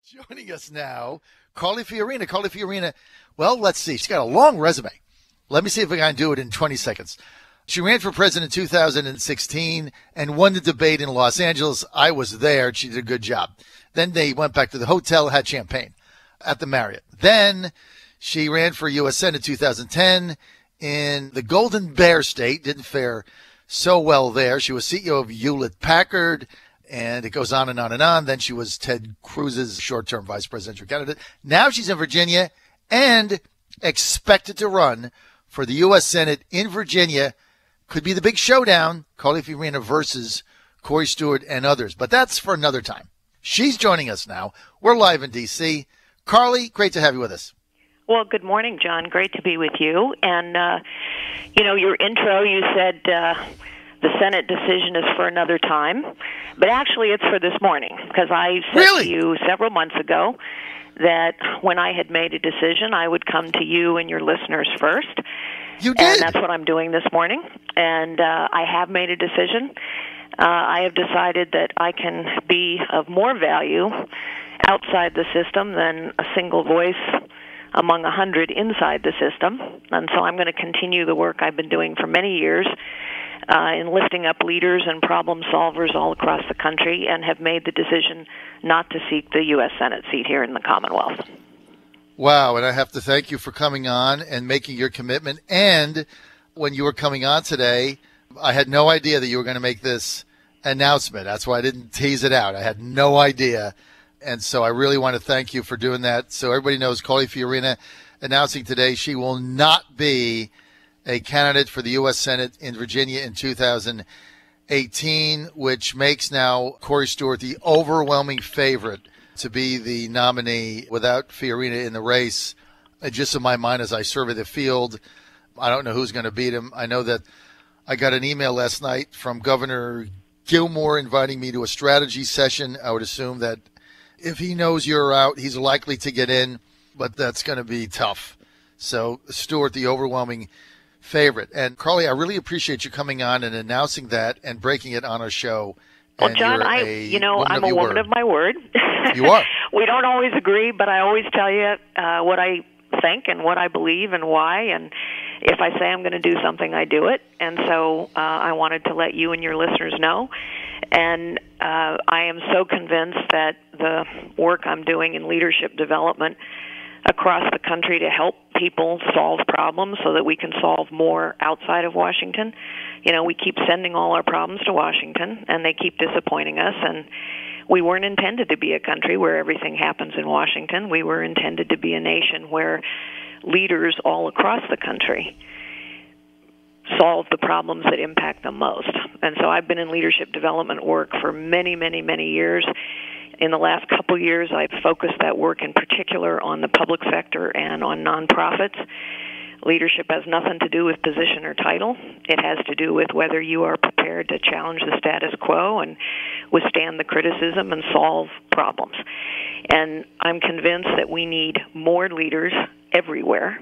Joining us now, Carly Fiorina. Carly Fiorina, well, let's see. She's got a long resume. Let me see if I can do it in 20 seconds. She ran for president in 2016 and won the debate in Los Angeles. I was there. She did a good job. Then they went back to the hotel, had champagne at the Marriott. Then she ran for U.S. Senate in 2010 in the Golden Bear State. Didn't fare so well there. She was CEO of Hewlett-Packard. And it goes on and on and on. Then she was Ted Cruz's short-term vice presidential candidate. Now she's in Virginia and expected to run for the U.S. Senate in Virginia. Could be the big showdown, Carly Fiorina versus Corey Stewart and others. But that's for another time. She's joining us now. We're live in D.C. Carly, great to have you with us. Well, good morning, John. Great to be with you. And, your intro, you said the Senate decision is for another time. But actually, it's for this morning, because I said to you several months ago that when I had made a decision, I would come to you and your listeners first. You did. And that's what I'm doing this morning. And I have made a decision. I have decided that I can be of more value outside the system than a single voice among 100 inside the system. And so I'm going to continue the work I've been doing for many years in lifting up leaders and problem solvers all across the country, and have made the decision not to seek the U.S. Senate seat here in the Commonwealth. Wow, and I have to thank you for coming on and making your commitment. And when you were coming on today, I had no idea that you were going to make this announcement. That's why I didn't tease it out. I had no idea. And so I really want to thank you for doing that. So everybody knows Carly Fiorina announcing today she will not be a candidate for the U.S. Senate in Virginia in 2018, which makes now Corey Stewart the overwhelming favorite to be the nominee without Fiorina in the race. Just in my mind, as I survey the field, I don't know who's going to beat him. I know that I got an email last night from Governor Gilmore inviting me to a strategy session. I would assume that if he knows you're out, he's likely to get in, but that's going to be tough. So Stewart, the overwhelming favorite. And Carly, I really appreciate you coming on and announcing that and breaking it on our show. Well, John, I'm a woman of my word. You are. We don't always agree, but I always tell you what I think and what I believe and why. And if I say I'm going to do something, I do it. And so I wanted to let you and your listeners know. And I am so convinced that the work I'm doing in leadership development across the country to help people solve problems so that we can solve more outside of Washington. We keep sending all our problems to Washington, and they keep disappointing us. And we weren't intended to be a country where everything happens in Washington. We were intended to be a nation where leaders all across the country solve the problems that impact them most. And so I've been in leadership development work for many, many, many years. In the last couple years, I've focused that work in particular on the public sector and on nonprofits. Leadership has nothing to do with position or title. It has to do with whether you are prepared to challenge the status quo and withstand the criticism and solve problems. And I'm convinced that we need more leaders everywhere.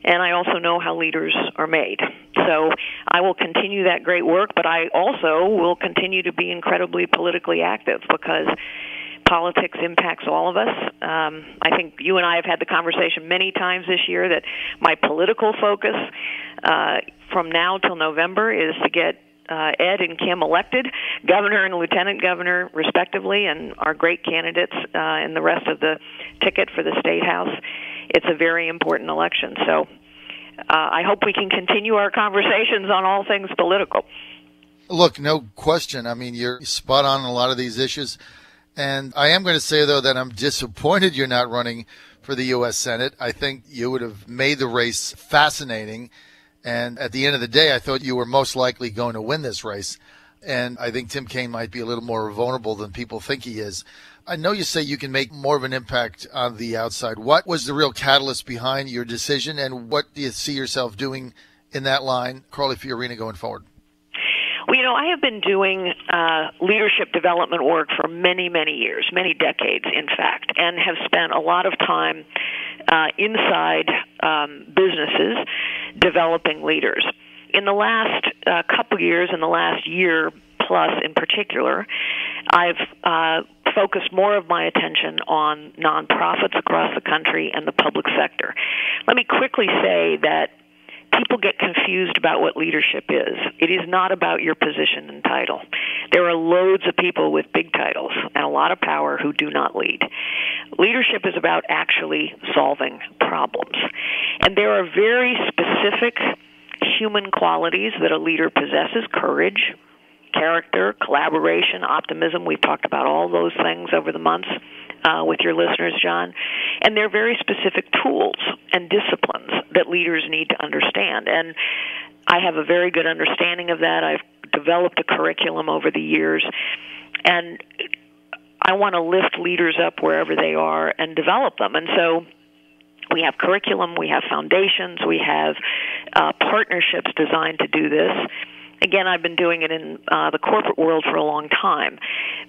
And I also know how leaders are made. So I will continue that great work, but I also will continue to be incredibly politically active because politics impacts all of us. I think you and I have had the conversation many times this year that my political focus from now till November is to get Ed and Kim elected, governor and lieutenant governor, respectively, and our great candidates in the rest of the ticket for the State House. It's a very important election. So I hope we can continue our conversations on all things political. Look, no question. I mean, you're spot on a lot of these issues. And I am going to say, though, that I'm disappointed you're not running for the U.S. Senate. I think you would have made the race fascinating. And at the end of the day, I thought you were most likely going to win this race. And I think Tim Kaine might be a little more vulnerable than people think he is. I know you say you can make more of an impact on the outside. What was the real catalyst behind your decision, and what do you see yourself doing in that line, Carly Fiorina, going forward? Well, I have been doing leadership development work for many, many years, many decades, in fact, and have spent a lot of time inside businesses developing leaders. In the last couple years, in the last year plus in particular, I've focused more of my attention on nonprofits across the country and the public sector. Let me quickly say that people get confused about what leadership is. It is not about your position and title. There are loads of people with big titles and a lot of power who do not lead. Leadership is about actually solving problems. And there are very specific human qualities that a leader possesses: courage, character, collaboration, optimism. We've talked about all those things over the months with your listeners, John. And they're very specific tools and disciplines that leaders need to understand. And I have a very good understanding of that. I've developed a curriculum over the years, and I want to lift leaders up wherever they are and develop them. And so we have curriculum, we have foundations, we have partnerships designed to do this. Again, I've been doing it in the corporate world for a long time,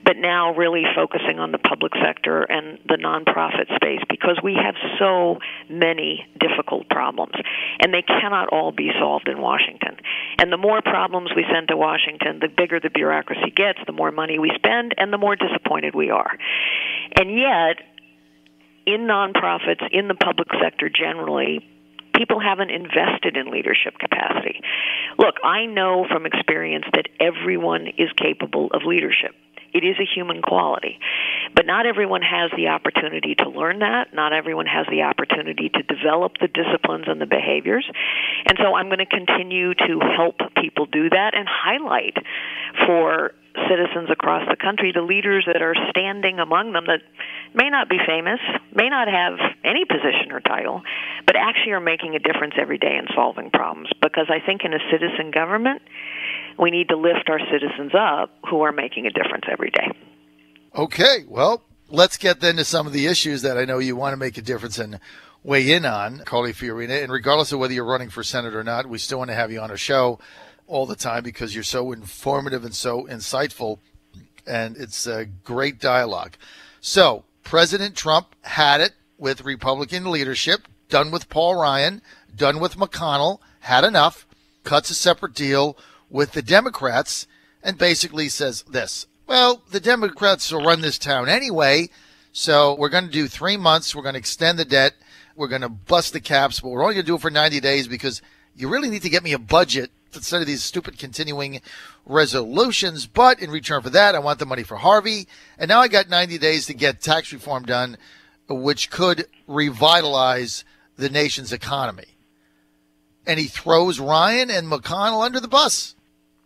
but now really focusing on the public sector and the nonprofit space, because we have so many difficult problems, and they cannot all be solved in Washington. And the more problems we send to Washington, the bigger the bureaucracy gets, the more money we spend, and the more disappointed we are. And yet, in nonprofits, in the public sector generally, people haven't invested in leadership capacity. Look, I know from experience that everyone is capable of leadership. It is a human quality. But not everyone has the opportunity to learn that. Not everyone has the opportunity to develop the disciplines and the behaviors. And so I'm going to continue to help people do that and highlight for citizens across the country the leaders that are standing among them that may not be famous, may not have any position or title, but actually are making a difference every day in solving problems. Because I think in a citizen government, we need to lift our citizens up who are making a difference every day. Okay, well, let's get then to some of the issues that I know you want to make a difference and weigh in on, Carly Fiorina. And regardless of whether you're running for Senate or not, we still want to have you on our show all the time because you're so informative and so insightful, and it's a great dialogue. So President Trump had it with Republican leadership, done with Paul Ryan, done with McConnell, had enough, cuts a separate deal with the Democrats, and basically says this: well, the Democrats will run this town anyway, so we're going to do 3 months, we're going to extend the debt, we're going to bust the caps, but we're only going to do it for 90 days because you really need to get me a budget instead of these stupid continuing resolutions. But in return for that, I want the money for Harvey. And now I got 90 days to get tax reform done, which could revitalize the nation's economy. And he throws Ryan and McConnell under the bus,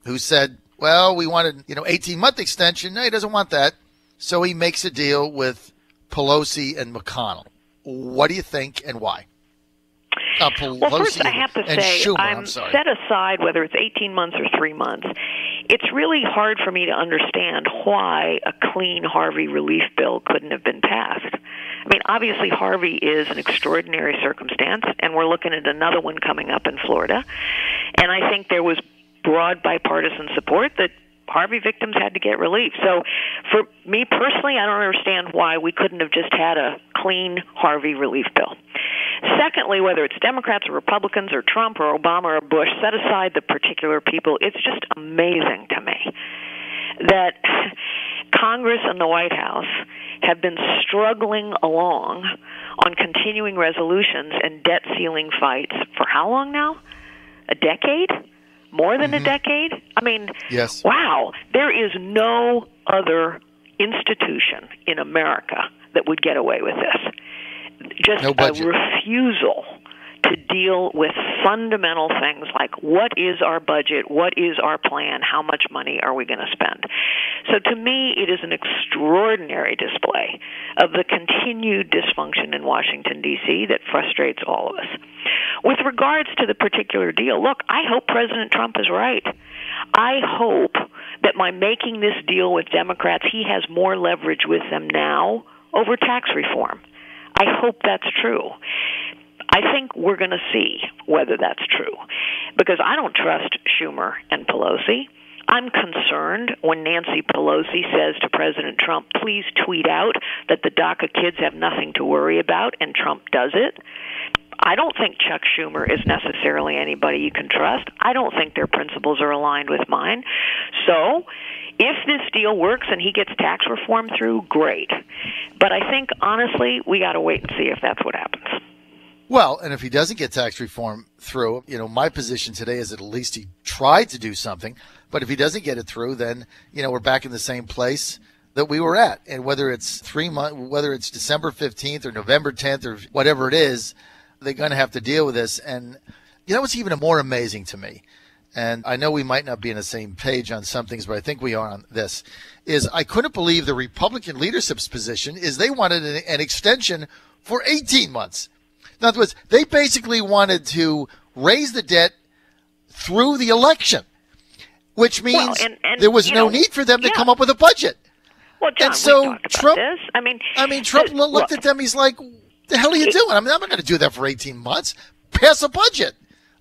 who said, well, we wanted, 18-month extension. No, he doesn't want that. So he makes a deal with Pelosi and McConnell. What do you think and why? Well, first I have to say, Schumer, I'm set aside whether it's 18 months or 3 months. It's really hard for me to understand why a clean Harvey relief bill couldn't have been passed. I mean, obviously Harvey is an extraordinary circumstance, and we're looking at another one coming up in Florida. And I think there was broad bipartisan support that Harvey victims had to get relief. So for me personally, I don't understand why we couldn't have just had a clean Harvey relief bill. Secondly, whether it's Democrats or Republicans or Trump or Obama or Bush, set aside the particular people, it's just amazing to me that Congress and the White House have been struggling along on continuing resolutions and debt ceiling fights for how long now? A decade? More than a decade? I mean, yes. Wow. There is no other institution in America that would get away with this. Just no budget. A refusal to deal with fundamental things like what is our budget, what is our plan, how much money are we going to spend. So to me, it is an extraordinary display of the continued dysfunction in Washington, D.C. that frustrates all of us. With regards to the particular deal, look, I hope President Trump is right. I hope that by making this deal with Democrats, he has more leverage with them now over tax reform. I hope that's true. I think we're going to see whether that's true, because I don't trust Schumer and Pelosi. I'm concerned when Nancy Pelosi says to President Trump, please tweet out that the DACA kids have nothing to worry about, and Trump does it. I don't think Chuck Schumer is necessarily anybody you can trust. I don't think their principles are aligned with mine. So If this deal works and he gets tax reform through, great. But I think, honestly, we got to wait and see if that's what happens. Well, and if he doesn't get tax reform through, my position today is that at least he tried to do something. But if he doesn't get it through, then, we're back in the same place that we were at. And whether it's 3 months, whether it's December 15th or November 10th or whatever it is, they're going to have to deal with this. And what's even more amazing to me, and I know we might not be on the same page on some things, but I think we are on this, is I couldn't believe the Republican leadership's position is they wanted an extension for 18 months. In other words, they basically wanted to raise the debt through the election, which means there was no need for them to come up with a budget. Well, John, and so we talked about Trump, this. Trump looked at them. He's like, the hell are you doing? I'm not going to do that for 18 months. Pass a budget.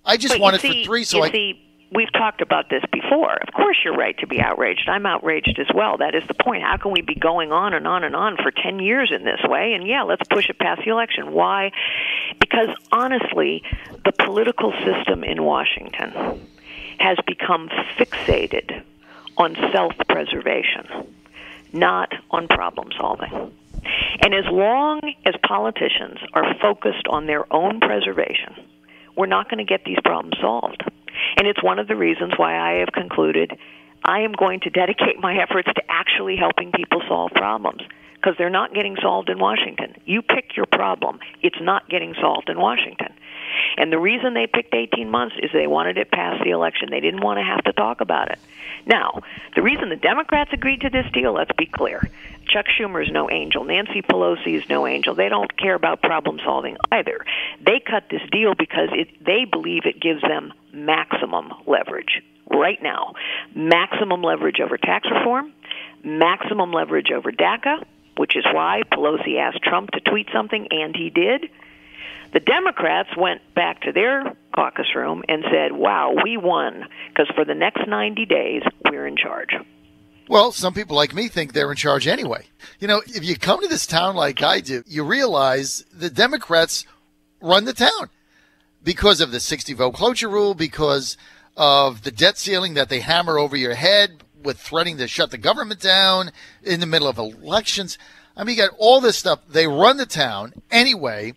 I just want it for 3. We've talked about this before. Of course you're right to be outraged. I'm outraged as well. That is the point. How can we be going on and on and on for 10 years in this way? And let's push it past the election. Why? Because honestly, the political system in Washington has become fixated on self-preservation, not on problem solving. And as long as politicians are focused on their own preservation, we're not going to get these problems solved. And it's one of the reasons why I have concluded I am going to dedicate my efforts to actually helping people solve problems, because they're not getting solved in Washington. You pick your problem. It's not getting solved in Washington. And the reason they picked 18 months is they wanted it past the election. They didn't want to have to talk about it. Now, the reason the Democrats agreed to this deal, let's be clear. Chuck Schumer is no angel. Nancy Pelosi is no angel. They don't care about problem solving either. They cut this deal because they believe it gives them maximum leverage right now. Maximum leverage over tax reform, maximum leverage over DACA, which is why Pelosi asked Trump to tweet something, and he did. The Democrats went back to their caucus room and said, wow, we won, because for the next 90 days, we're in charge. Well, some people like me think they're in charge anyway. If you come to this town like I do, you realize the Democrats run the town because of the 60-vote cloture rule, because of the debt ceiling that they hammer over your head with threatening to shut the government down in the middle of elections. I mean, you got all this stuff. They run the town anyway.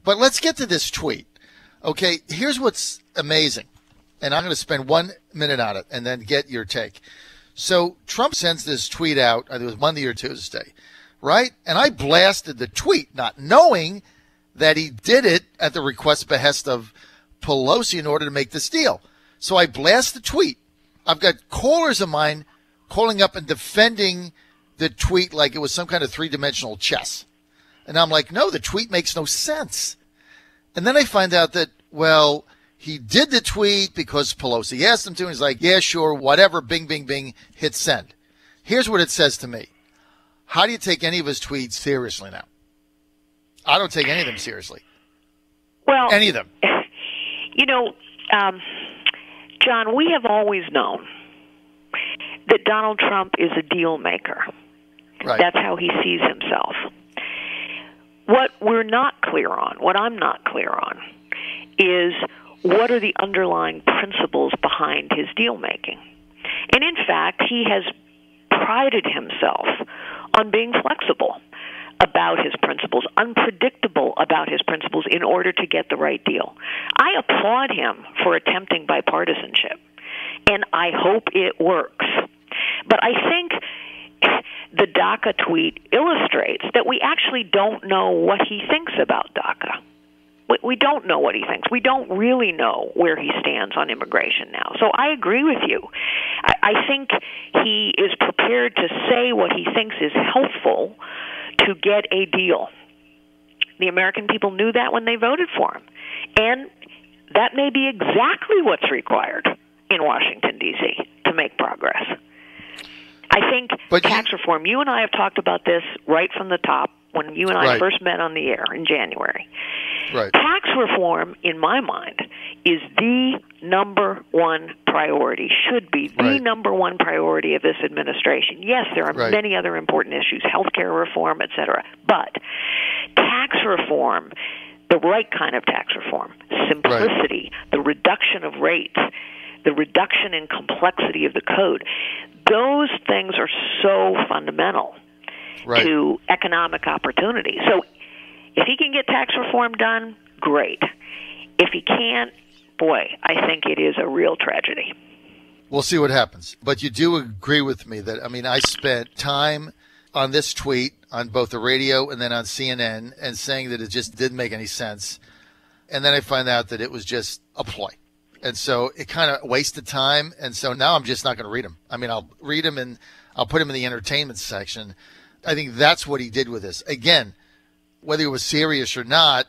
But let's get to this tweet. Okay, here's what's amazing. And I'm going to spend 1 minute on it and then get your take. So Trump sends this tweet out, it was Monday or Tuesday, right? And I blasted the tweet, not knowing that he did it at the request behest of Pelosi in order to make this deal. So I blast the tweet. I've got callers of mine calling up and defending the tweet like it was some kind of three-dimensional chess. And I'm like, no, the tweet makes no sense. And then I find out that, well, he did the tweet because Pelosi asked him to. And he's like, yeah, sure, whatever, bing, bing, bing, hit send. Here's what it says to me. How do you take any of his tweets seriously now? I don't take any of them seriously. Well, any of them. John, we have always known that Donald Trump is a deal maker. Right. That's how he sees himself. What we're not clear on, what I'm not clear on, is what are the underlying principles behind his deal-making. And in fact, he has prided himself on being flexible about his principles, unpredictable about his principles in order to get the right deal. I applaud him for attempting bipartisanship, and I hope it works. But I think the DACA tweet illustrates that we actually don't know what he thinks about DACA. We don't know what he thinks. We don't really know where he stands on immigration now. So I agree with you. I think he is prepared to say what he thinks is helpful to get a deal. The American people knew that when they voted for him. And that may be exactly what's required in Washington, D.C. to make progress. I think tax reform, you and I have talked about this right from the top when you and I first met on the air in January. Right. Tax reform, in my mind, is the number one priority, should be the number one priority of this administration. Yes, there are many other important issues, healthcare reform, et cetera. But tax reform, the right kind of tax reform, simplicity, the reduction of rates, the reduction in complexity of the code, those things are so fundamental to economic opportunity. So if he can get tax reform done, great. If he can't, boy, I think it is a real tragedy. We'll see what happens. But you do agree with me that, I mean, I spent time on this tweet on both the radio and then on CNN and saying that it just didn't make any sense. And then I find out that it was just a ploy. And so it kind of wasted time. And so now I'm just not going to read them. I mean, I'll read them and I'll put them in the entertainment section. I think that's what he did with this. Again, whether it was serious or not,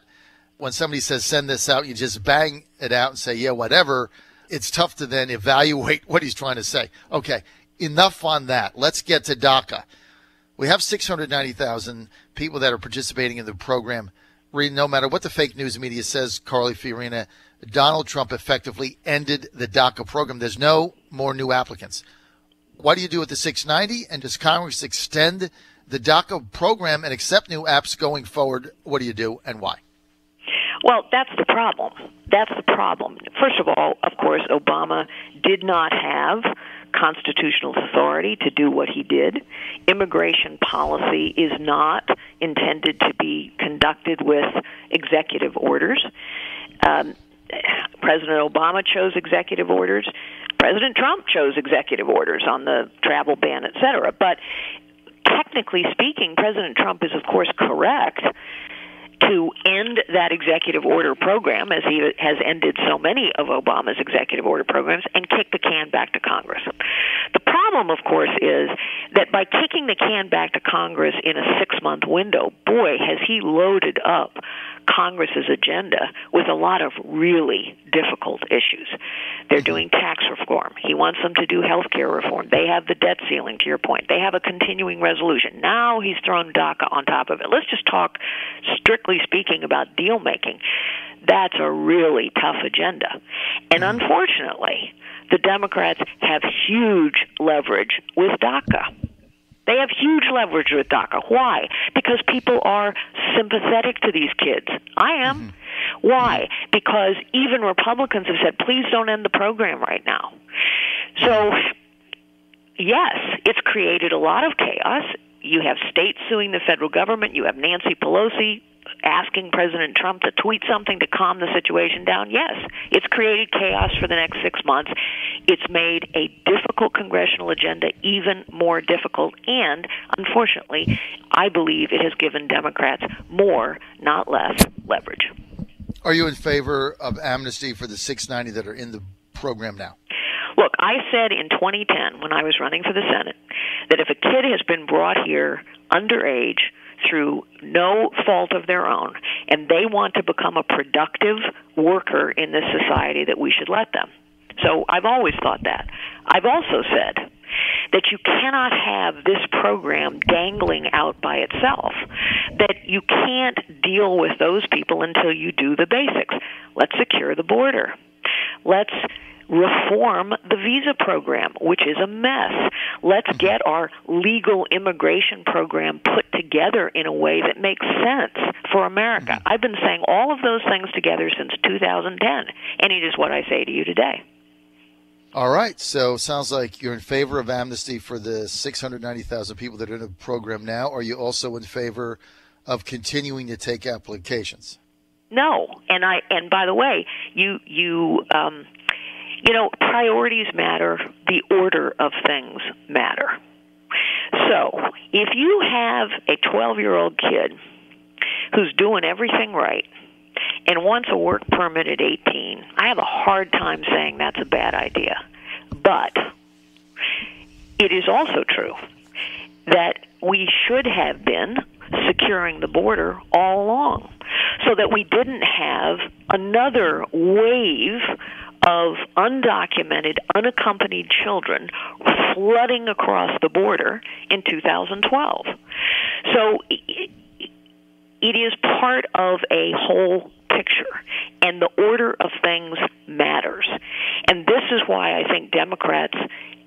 when somebody says send this out, you just bang it out and say, yeah, whatever. It's tough to then evaluate what he's trying to say. Okay, enough on that. Let's get to DACA. We have 690,000 people that are participating in the program. No matter what the fake news media says, Carly Fiorina, Donald Trump effectively ended the DACA program. There's no more new applicants. What do you do with the 690? And does Congress extend the DACA program and accept new apps going forward? What do you do and why? Well, that's the problem. That's the problem. First of all, of course, Obama did not have constitutional authority to do what he did. Immigration policy is not intended to be conducted with executive orders. President Obama chose executive orders. President Trump chose executive orders on the travel ban, et cetera. But technically speaking, President Trump is, of course, correct to end that executive order program, as he has ended so many of Obama's executive order programs, and kick the can back to Congress. The problem, of course, is that by kicking the can back to Congress in a 6-month window, boy, has he loaded up Congress's agenda with a lot of really difficult issues. They're doing tax reform. He wants them to do health care reform. They have the debt ceiling, to your point. They have a continuing resolution. Now he's thrown DACA on top of it. Let's just talk, strictly speaking, about deal-making. That's a really tough agenda. And unfortunately, the Democrats have huge leverage with DACA. They have huge leverage with DACA. Why? Because people are sympathetic to these kids. I am. Why? Because even Republicans have said, please don't end the program right now. So, yes, it's created a lot of chaos. You have states suing the federal government. You have Nancy Pelosi asking President Trump to tweet something to calm the situation down. Yes, it's created chaos for the next 6 months. It's made a difficult congressional agenda even more difficult, and unfortunately, I believe it has given Democrats more, not less, leverage. Are you in favor of amnesty for the 690 that are in the program now? Look, I said in 2010, when I was running for the Senate, that if a kid has been brought here underage through no fault of their own, and they want to become a productive worker in this society, that we should let them. So I've always thought that. I've also said that you cannot have this program dangling out by itself, that you can't deal with those people until you do the basics. Let's secure the border. Let's reform the visa program, which is a mess. Let's get our legal immigration program put together in a way that makes sense for America. I've been saying all of those things together since 2010, and it is what I say to you today. All right. So sounds like you're in favor of amnesty for the 690,000 people that are in the program now. Are you also in favor of continuing to take applications? No. And by the way, you know, priorities matter. The order of things matter. So if you have a 12-year-old kid who's doing everything right and wants a work permit at 18, I have a hard time saying that's a bad idea. But it is also true that we should have been securing the border all along so that we didn't have another wave of undocumented, unaccompanied children flooding across the border in 2012. So it is part of a whole picture, and the order of things matters. And this is why I think Democrats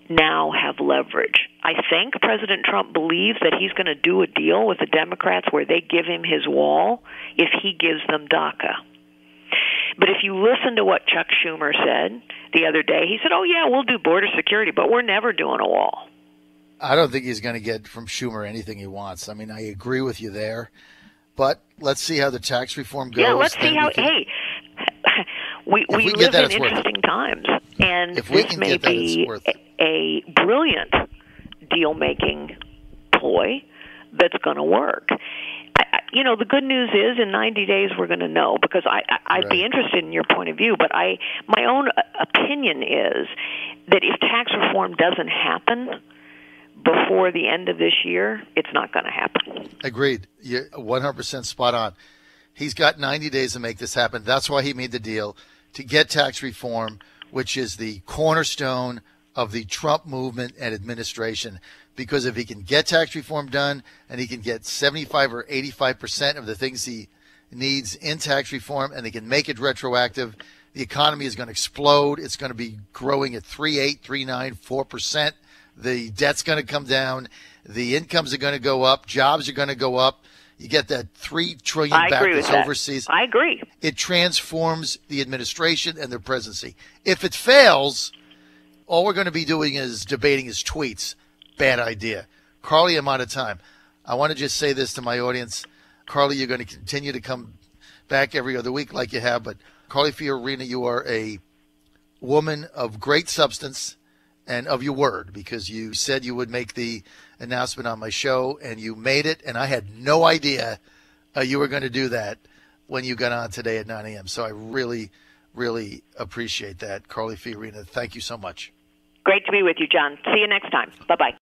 now have leverage. I think President Trump believes that he's going to do a deal with the Democrats where they give him his wall if he gives them DACA. But if you listen to what Chuck Schumer said the other day, he said, oh, yeah, we'll do border security, but we're never doing a wall. I don't think he's going to get from Schumer anything he wants. I mean, I agree with you there. But let's see how the tax reform goes. Yeah, let's see how. Hey, we live in interesting times, and this may be a brilliant deal-making ploy that's going to work. The good news is in 90 days we're going to know, because I'd be interested in your point of view, but my own opinion is that if tax reform doesn't happen before the end of this year, it's not going to happen. Agreed. You're 100% spot on. He's got 90 days to make this happen. That's why he made the deal to get tax reform, which is the cornerstone of the Trump movement and administration. Because if he can get tax reform done and he can get 75 or 85% of the things he needs in tax reform and they can make it retroactive, the economy is going to explode. It's going to be growing at 3.8, 3.9, 4%. The debt's going to come down. The incomes are going to go up. Jobs are going to go up. You get that $3 trillion back that's overseas. I agree. It transforms the administration and their presidency. If it fails, all we're going to be doing is debating his tweets. Bad idea. Carly, I'm out of time. I want to just say this to my audience. Carly, you're going to continue to come back every other week like you have. But Carly Fiorina, you are a woman of great substance and of your word, because you said you would make the announcement on my show, and you made it, and I had no idea you were going to do that when you got on today at 9 a.m. So I really, really appreciate that. Carly Fiorina, thank you so much. Great to be with you, John. See you next time. Bye-bye.